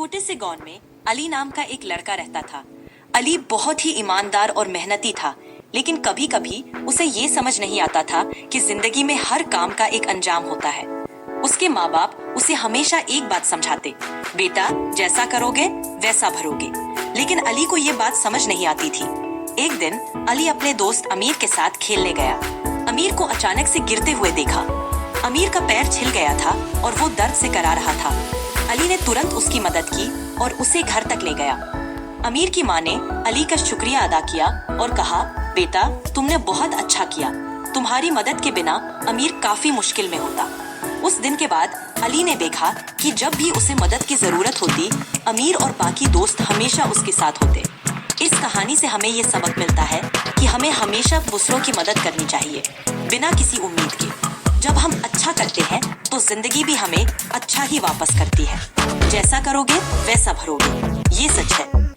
छोटे से गांव में अली नाम का एक लड़का रहता था। अली बहुत ही ईमानदार और मेहनती था, लेकिन कभी कभी उसे ये समझ नहीं आता था कि जिंदगी में हर काम का एक अंजाम होता है। उसके माँ बाप उसे हमेशा एक बात समझाते, बेटा जैसा करोगे वैसा भरोगे। लेकिन अली को ये बात समझ नहीं आती थी। एक दिन अली अपने दोस्त अमीर के साथ खेलने गया। अमीर को अचानक से गिरते हुए देखा। अमीर का पैर छिल गया था और वो दर्द से करा रहा था। अली ने तुरंत उसकी मदद की और उसे घर तक ले गया। अमीर की माँ ने अली का शुक्रिया अदा किया और कहा, बेटा तुमने बहुत अच्छा किया, तुम्हारी मदद के बिना अमीर काफी मुश्किल में होता। उस दिन के बाद अली ने देखा कि जब भी उसे मदद की जरूरत होती, अमीर और बाकी दोस्त हमेशा उसके साथ होते। इस कहानी से हमें ये सबक मिलता है कि हमें हमेशा दूसरों की मदद करनी चाहिए, बिना किसी उम्मीद के। जब हम अच्छा करते हैं तो जिंदगी भी हमें अच्छा ही वापस करती है। जैसा करोगे वैसा भरोगे, ये सच है।